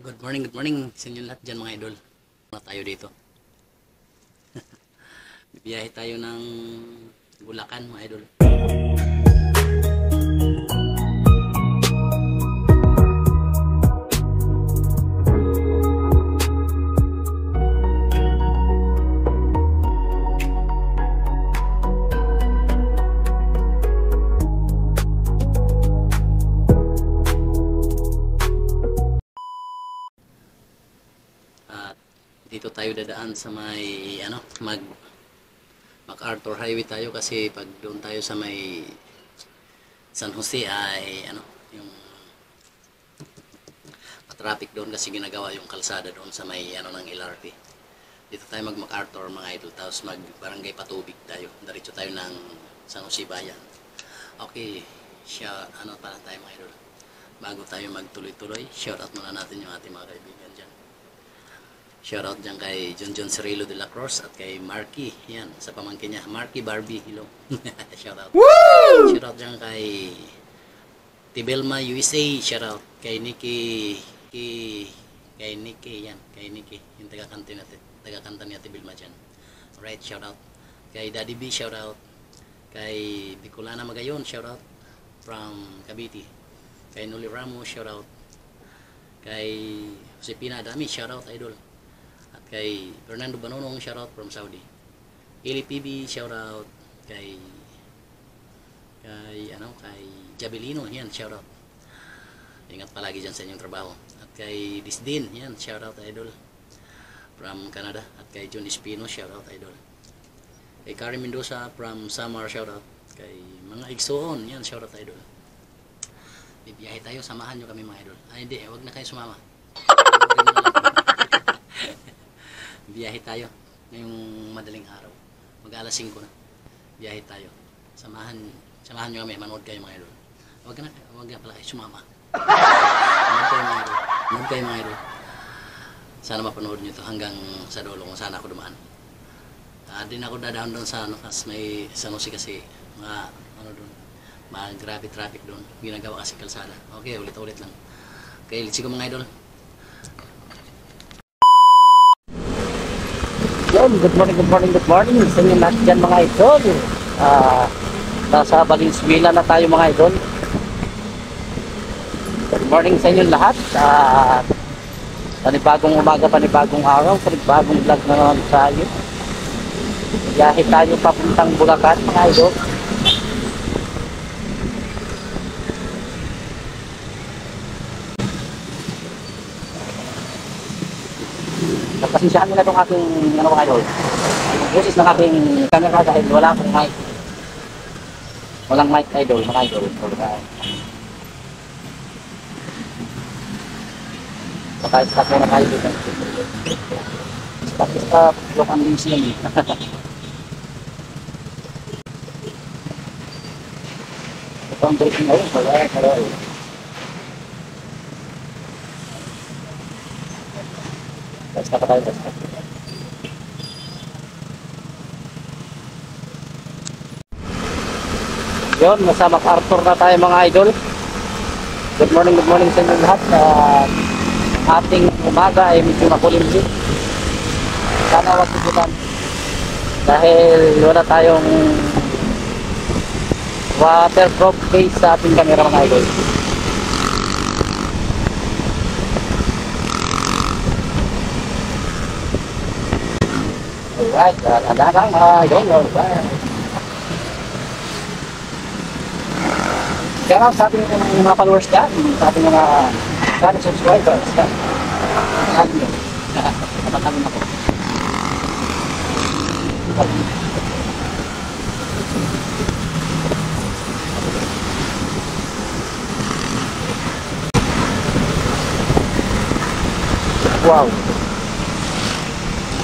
Good morning sa inyo lahat dyan mga idol. Na tayo dito. Bibiyahe tayo ng Bulacan mga idol. Dito tayo dadaan sa may MacArthur Highway tayo kasi pag doon tayo sa may San Jose ay yung traffic doon kasi ginagawa yung kalsada doon sa may ng LRT. Dito tayo mag MacArthur mga idol, tapos mag Barangay Patubig tayo. Diretso tayo ng San Jose Bayan. Okay, pala tayo mga idol. Bago tayo magtuloy-tuloy, shout out muna natin yung ating mga kaibigan dyan. Shoutout dyan kay John Cirilo de la Cruz at kay Marky, yan, sa pamangkin niya, Marky Barbie, hello. Shoutout. Woo! Shoutout dyan kay Tibelma USA, shoutout. Kay Nikki, yan, kay Nikki, yung taga-kanta niya Tibelma dyan. Alright, shoutout. Kay Daddy B, shoutout. Kay Bicolana Magayon, shoutout from Cavite. Kay Noli Ramos, shoutout. Kay Josepina Adami, shoutout idol. Kay Fernando Banonong, shoutout from Saudi. Ili PB, shoutout. Kay Jabelino, yan, shoutout. Ingat palagi dyan sa inyong trabaho. At kay Disdin, yan, shoutout idol from Canada. At kay John Espino, shoutout idol. Kay Karen Mendoza from Samar, shoutout. Kay mga Igsoon, yan, shoutout idol. Bibiyahe tayo, samahan nyo kami mga idol. Ay hindi, wag na kayo sumama. Biyahe tayo ngayong madaling araw. Mag-alas 5 na. Biyahe tayo. Samahan nyo kami, manood kayo mga idol. Wag na pala kayo sumama. Manood kayo mga idol. Sana mapanood nyo to hanggang sa dulo kung saan ako dumaan. Din ako dadaan doon sa may San Jose kasi doon. Grabe traffic doon. Ginagawa kasi kalsada. Okay, ulit-ulit lang. Okay, let's go mga idol. Good morning sa inyo lahat dyan mga idol. Nasa Valenzuela na tayo mga idol. Good morning sa inyo lahat. Panibagong umaga, panibagong araw, panibagong vlog na naman tayo. Biyahe tayo papuntang Bulacan mga idol. Pasensyahan nyo na itong aking mga idol. Yung boses ng aking camera dahil wala akong mic. Walang mic idol, mga idol. Saka-stop muna tayo dito. Stop, look ang museum. Ito ang breaking ngayon. Wala. Basta pa tayo. Yun, nasa MacArthur na tayo mga idol. Good morning sa inyo lahat. Ating umaga ay medyo makulimlim. Sana wag tutulan. Dahil wala tayong waterproof case sa ating camera mga idol. Alright, dalang idol. Kaya sa ating mga followers dyan, sa ating mga subscribers dyan. Kapatamin ako. Wow.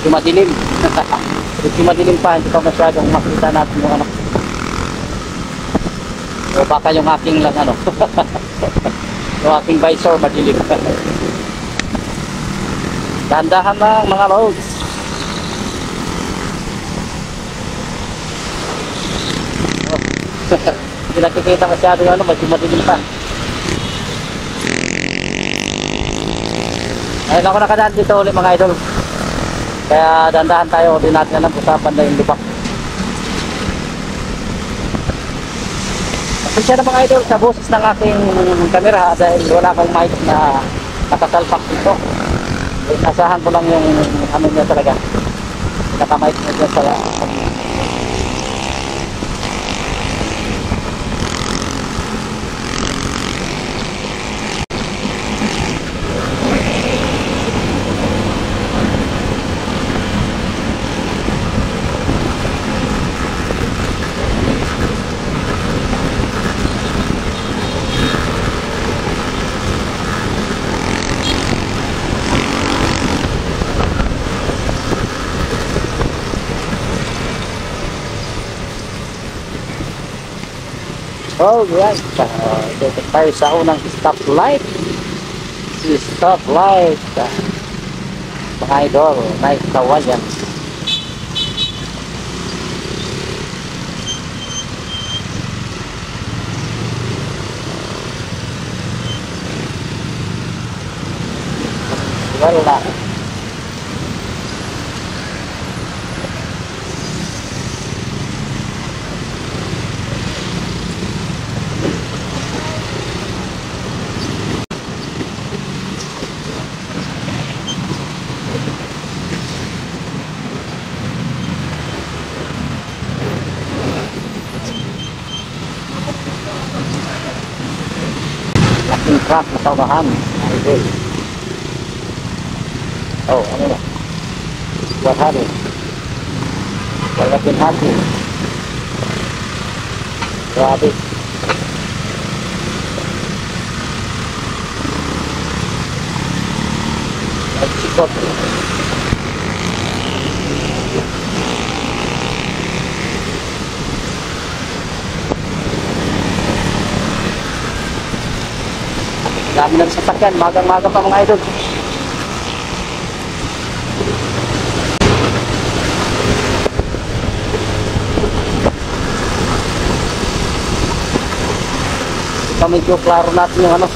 Madilim. Madilim pa, hindi pa masyadong makita natin yung o baka yung aking lang yung aking visor madilim. Dahan-dahan lang mga loads. Hindi nakikita masyado medyo madilim pa. Ayun ako nakadaan dito ulit mga idol. Kaya dandahan tayo, din natin alam kung saan banda yung lubak. Pasensya na mga idol sa boses ng aking camera dahil wala akong mic na nakasalpak dito. Inasahan ko lang yung ano niya talaga. Nakamike niya dyan sa alright, dito tayo sa unang stoplight. Stoplight, mga idol, nice kawayan. Wala. Laking truck na sa unahan. Idol. Oh, ano na? Wahari. Walakin hati. Grabe. Nagsikot. Dami ng sasakyan, magang-maga pa mga idol. Ito medyo klaro natin yung ano.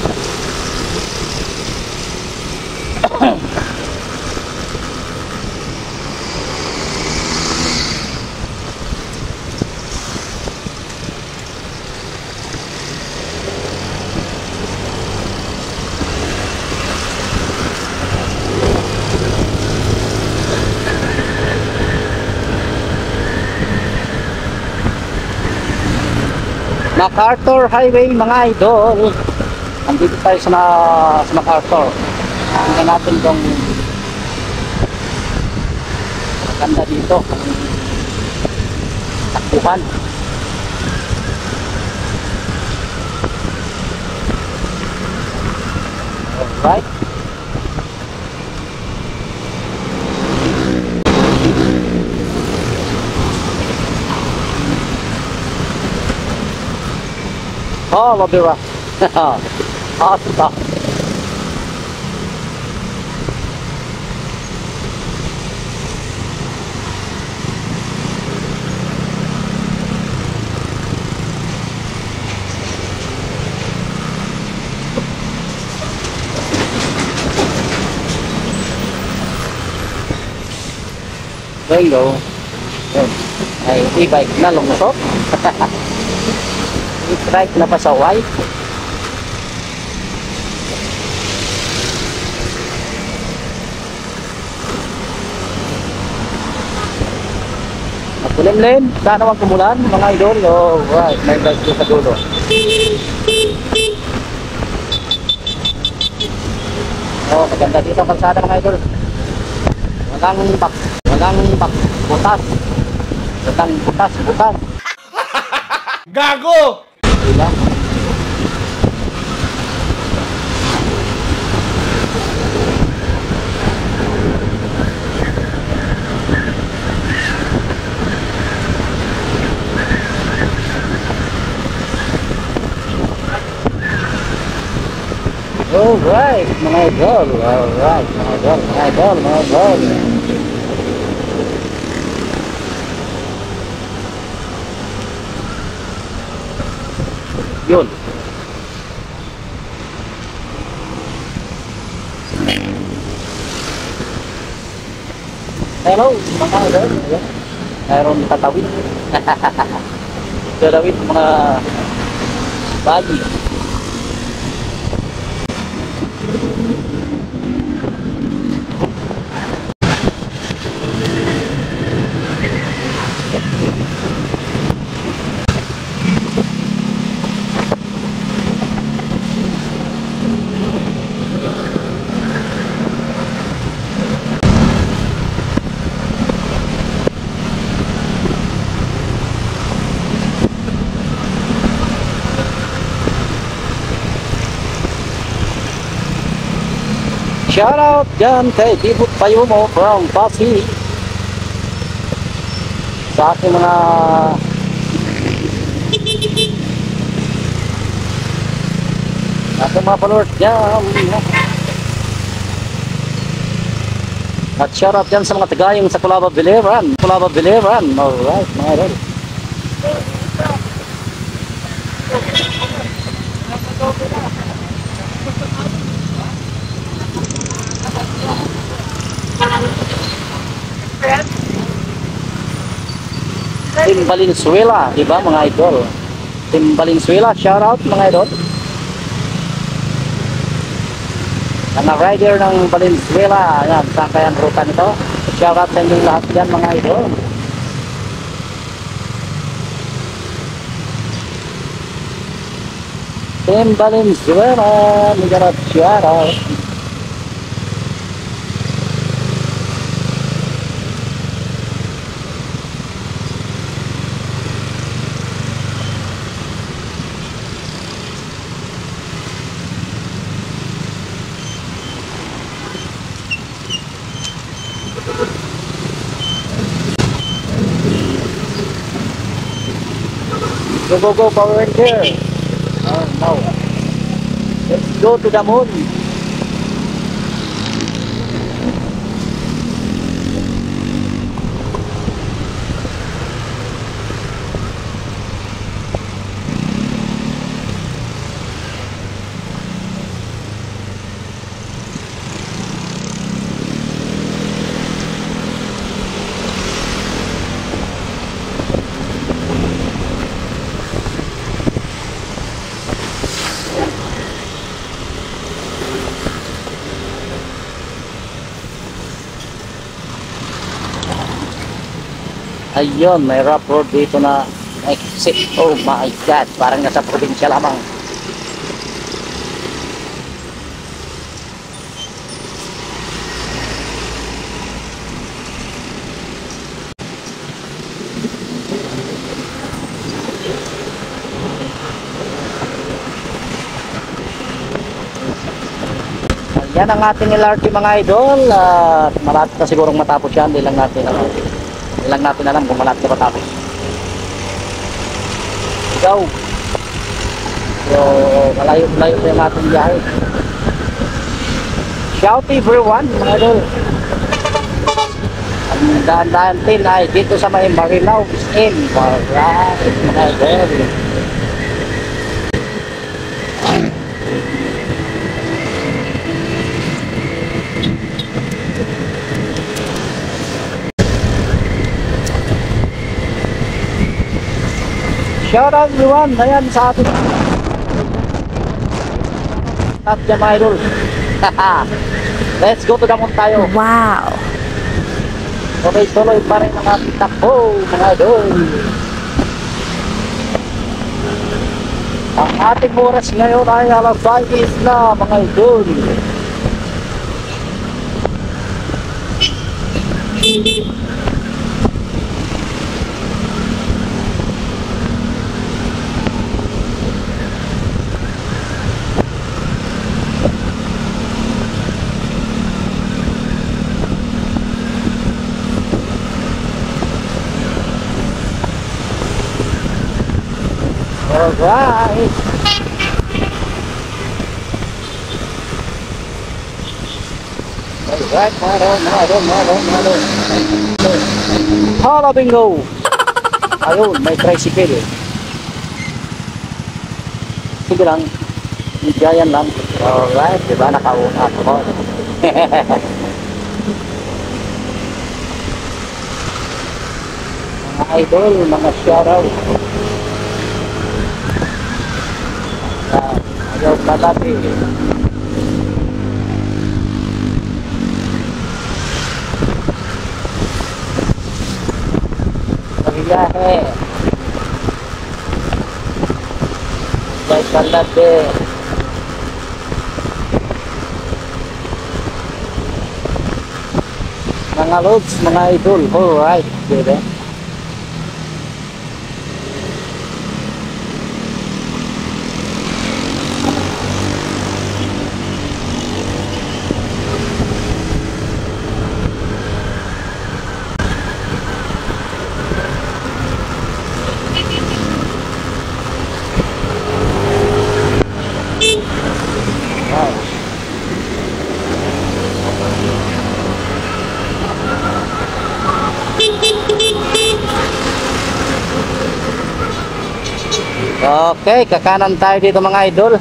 MacArthur Highway mga idol. Andito tayo sa MacArthur. Tingnan natin kung maganda dito ang takbuhan. Alright. Oh, mabira. Hasta. There you go. Ay, e-bike na lumusok. I-trike na pasaway. Makulimlim, sana wag kumulan mga idol. Oh, right, may bike sa dulo. Oh, maganda dito ang kalsada mga idol. Walang butas. Walang butas. Gago! Diba? Alright, mga idol. Alright, mga idol. Yun. Hello, mga idol. Ayan. Mayroon tatawid. Tatawid mga bali. Shout out dyan kay Bibut Payumo from Pasig. Sa aking mga followers dyan. At shout out dyan sa mga tagayong sa Kulaba Biliran. Kulaba Biliran. Alright, mga idol. Team Valenzuela, di ba mga idol? Team Valenzuela, shout out mga idol. Ang rider ng Valenzuela, ayan, saan kaya ang ruta nito? Shout out sa inyong lahat yan mga idol. Team Valenzuela, mga shout out. Go, Power Ranger. Oh, no. Let's go to the moon. Ayun, may rough road dito na exit. Oh my God, parang nasa probinsya lamang. Yan ang ating LRT mga idol. Malapit na sigurong matapos yan. Hindi lang natin alam kung malapit na matapos. Go! So, malayo-layo na yung ating biyahe. Shout everyone mga idol. Ang daan-daan din ay dito sa may Marilao in Alright mga idol. Shout out everyone, ayan sa ating at yan mga idol. Let's go to the moon tayo. Wow! Okay, tuloy pa rin ang ating takbo mga idol. Ang ating oras ngayon ay alas 5 na mga idol. Alright. Alright, madam. Hala bingo. Ayun, may tricycle. Sige lang. Higayan lang. Alright, diba nakauna ako. mga idol, mga shoutout. Ayaw malaki. Pagbiyahe. May kalate. Mga lods, mga idol. Alright. Diba? Okay, kakanan tayo dito mga idol.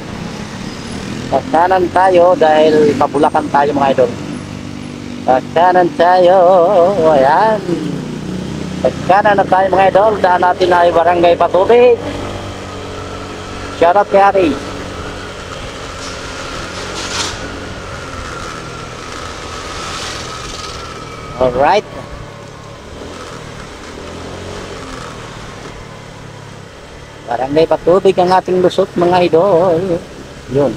Kakanan tayo dahil pabulakan tayo mga idol. Kakanan tayo. Ayan. Kakanan na tayo mga idol. Daan natin ay Barangay Patubig. Shoutout kay Ari. Alright. Barangay Patubig ang ating lusot mga idol. Yun. Yun.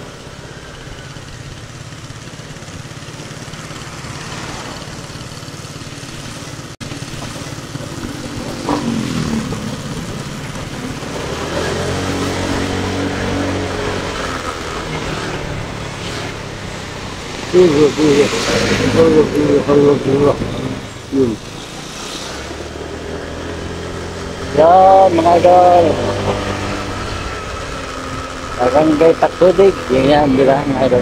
Yan mga idol. Barangay Patubig. Yan, di ba mga idol?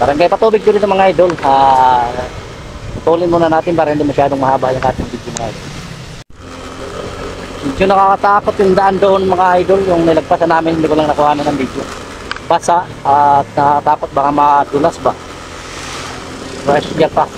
Barangay Patubig dito mga idol. Tulin muna natin para hindi masyadong mahaba yung ating video mga idol. Medyo nakakatakot yung daan doon mga idol. Yung nilagpasan namin, hindi ko lang nakuha ng video. Basa at nakakatakot baka madulas ba. Fresh niya pa.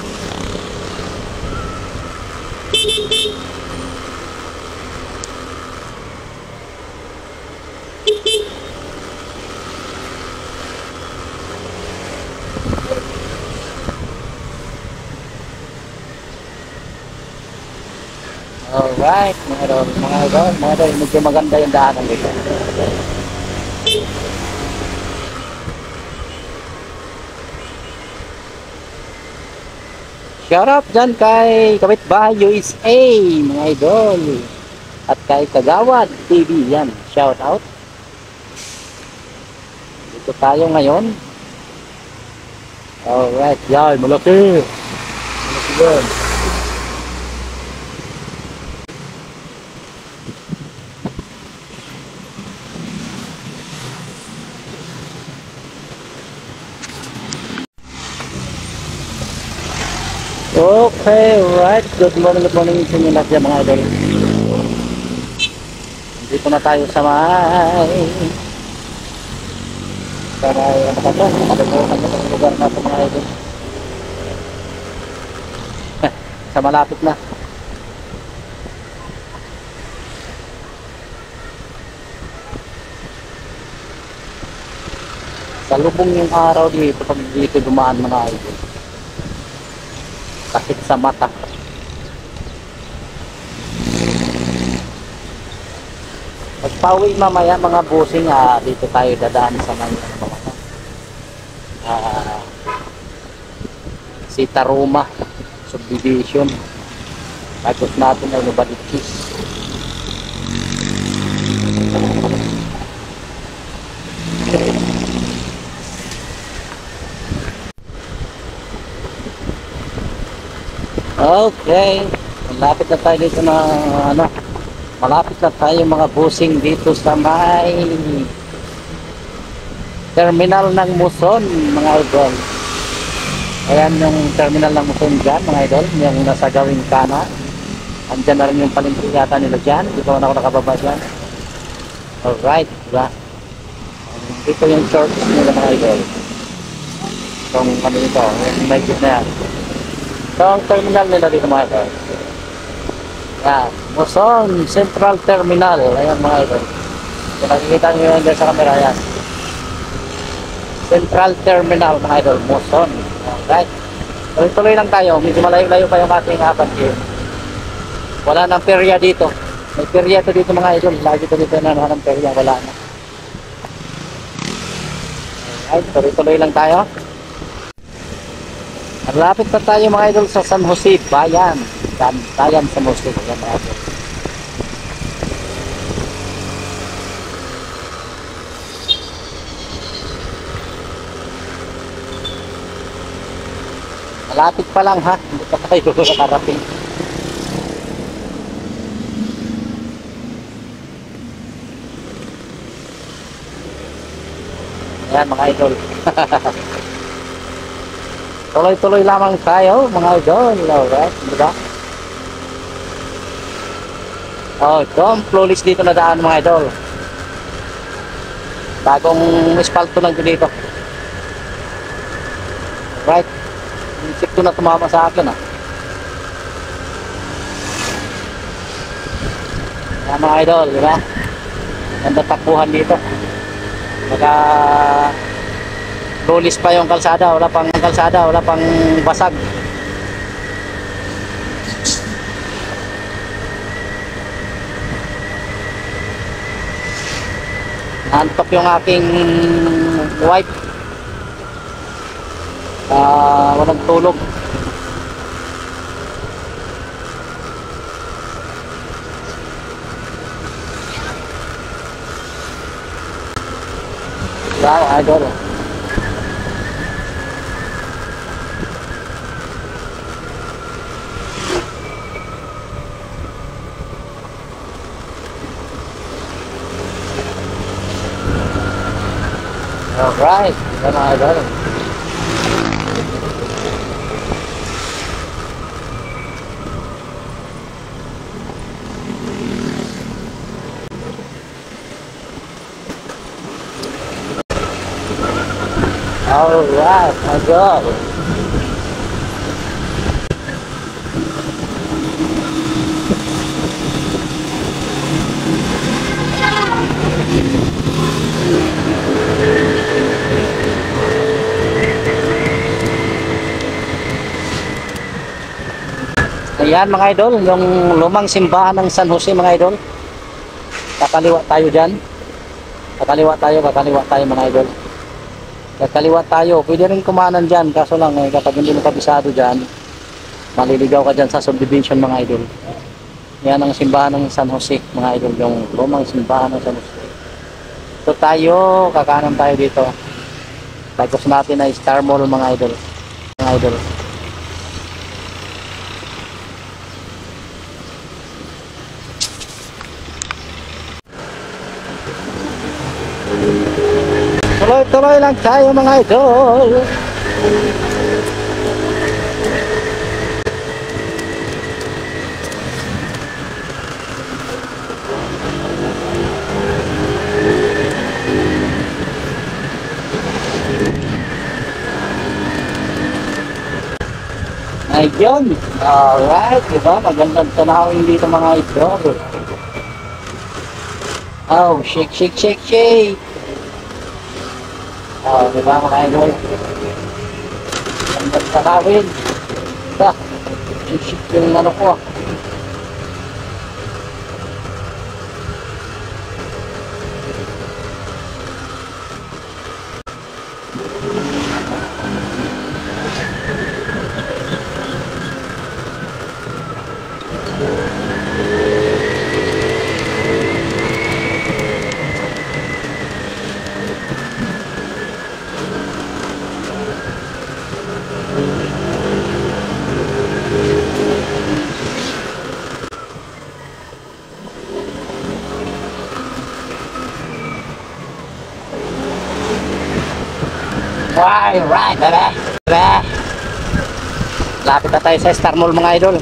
Alright, mga idol, medyo maganda yung daanan dito. Shout out dyan kay Kapitbahay USA, mga idol. At kay Kagawad TV, yan, shout out. Dito tayo ngayon. Alright, yan, malaki. Malaki yan. Okay, right. Good morning sa inyo lahat dyan mga idol. Dito na tayo sa may para ano pa ito? Nakalimutan ko ng lugar na ito mga idol. Sa malapit na. Salubong yung araw dito pag dito dumaan mga idol. Sakit sa mata. Pagpauwi mamaya mga busing, dito tayo dadaan sa mga si Taruma subdivision. Tapos natin ay Nubalitis. Okay, malapit na tayo dito na malapit na tayo mga busing dito sa may terminal ng Muson mga idol. Ayan yung terminal ng Muson dyan mga idol, yung nasa gawing kana. Andyan na rin yung palengke yata nila dyan, dito na ako nakababa dyan. Alright, diba? Dito yung church nila mga idol. Itong ano ito, yung medyo na yan. So, ang terminal nila dito mga idol. Yan. Muson Central Terminal. Ayan mga idol. Kung nakikita nyo yun dyan sa camera, yan. Central Terminal mga idol. Muson. Alright. Tuloy-tuloy lang tayo. Medyo malayo-layo pa yung ating apat here. Wala nang perya dito. May perya to dito mga idol. Lagi to dito na ng perya. Wala na. Alright. Tuloy-tuloy lang tayo. Malapit na tayo mga idol sa San Jose, Bayan. Bayan San Jose. Yan mga idol. Malapit pa lang ha. Hindi pa tayo nakarating. Yan mga idol. Tuloy-tuloy lamang tayo mga idol. Alright, diba? Oh, ito ang flawless dito na daan mga idol. Bagong espalto lang dito. Right. Isip ko na tumama sa akin ah. Yan mga idol, diba? Ganda takbuhan dito. Baka flawless pa yung kalsada, wala pang kalsada, wala pang basag. Nantok yung aking wife. Walang tulog. Wow, idol. Alright, yan mga idol. Alright, idol. Ayan mga idol, yung lumang simbahan ng San Jose mga idol. Kakaliwa tayo dyan. Kakaliwa tayo mga idol. Kakaliwa tayo, pwede rin kumanan dyan. Kaso lang kapag hindi mo kabisado dyan, maliligaw ka dyan sa subdivision mga idol. Yan ang simbahan ng San Jose mga idol, yung lumang simbahan ng San Jose. So tayo, kakanan tayo dito. Tapos natin ay Star Mall mga idol. Mga idol. Tuloy-tuloy lang tayo mga idol. Ayun. Alright, diba? Magandang tanawin dito mga idol. Oh, shake, shake, shake, shake. Oh, diba mga idol? Magandang tanawin. Diba? Shake yung ano ko. Right, bebe. Lapit na tayo sa Star Mall mga idol.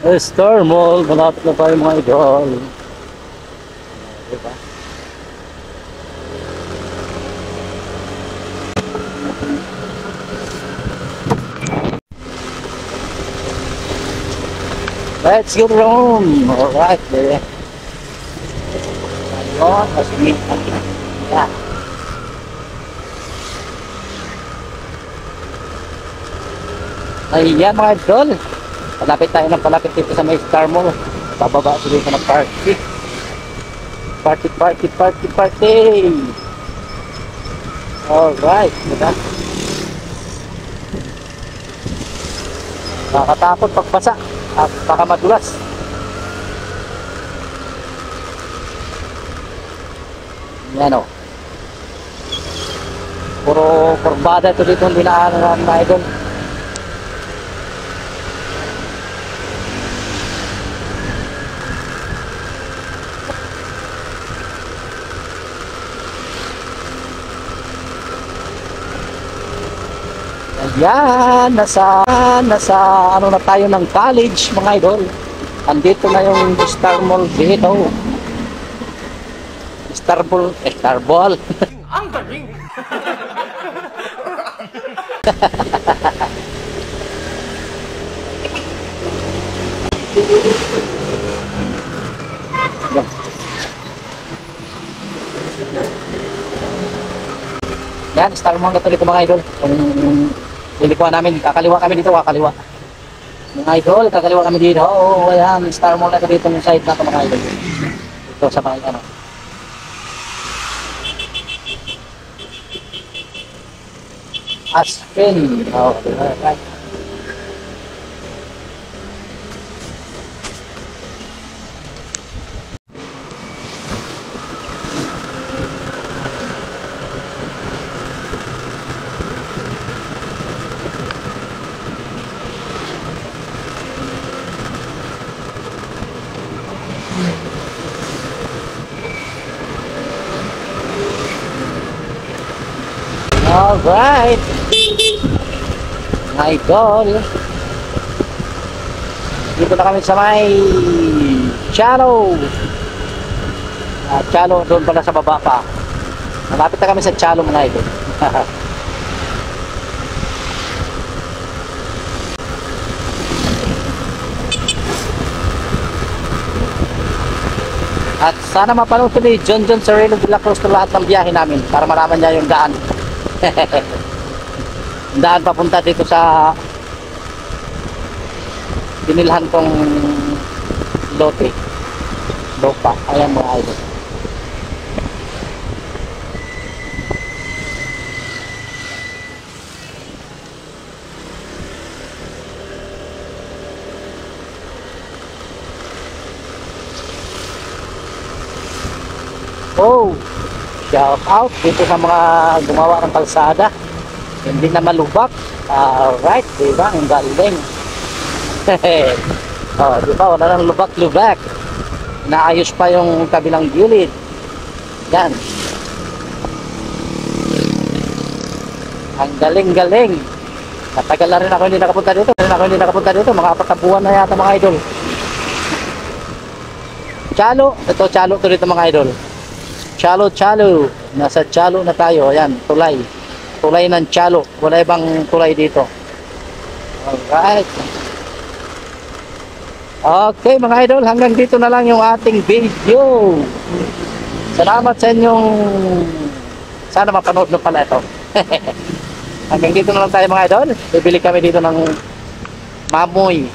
Star Mall, malapit na tayo mga idol. Diba? Let's go room. Alright, baby. Ayun, kasi yeah. Ayan mga idol. Palapit tayo ng palapit dito sa may Star Mall. Bababa ako dito ng party. Party, party, party, party. Alright, diba? Nakakatakot pagpasa at baka madulas. Yan o. Puro kurbada ito dito hindi na mga idol. Yan, nasa ano na tayo ng college mga idol. Andito na yung Star Mall dito. Star Ball. Ang galing! Yan, Star Mall na ito dito mga idol. Kung lilikuan namin, kakaliwa kami dito, kakaliwa. Mga idol, kakaliwa kami dito. Oo, ayan, Star Mall na ito dito yung side na ito mga idol. Ito sa mga ano. Aspen. Oh, right. Alright. My God. Dito na kami sa may Chalo. Chalo doon pala sa baba pa. Malapit na kami sa Chalo mga idol. At sana mapanood ko ni John Sereno de la Cruz na lahat ng biyahe namin para malaman niya yung daan. Daan papunta dito sa binilhan kong lote. Lupa. Ayan mga idol. Oh, shout out dito sa mga gumawa ng kalsada. Hindi na malubak. Alright, diba? Ang galing. Oh, diba? Wala nang lubak-lubak. Naayos pa yung kabilang gilid. Yan. Ang galing-galing. Matagal na rin ako hindi nakapunta dito. Mga 4 na buwan na yata mga idol. Chalo. Ito, Chalo to dito mga idol. Chalo. Nasa Chalo na tayo. Ayan, tulay. Tulay ng Chalo. Wala ibang tulay dito. Alright. Okay mga idol, hanggang dito na lang yung ating video. Salamat sa inyong... Sana mapanood nyo pala ito. Hanggang dito na lang tayo mga idol. Bibili kami dito ng mamoy.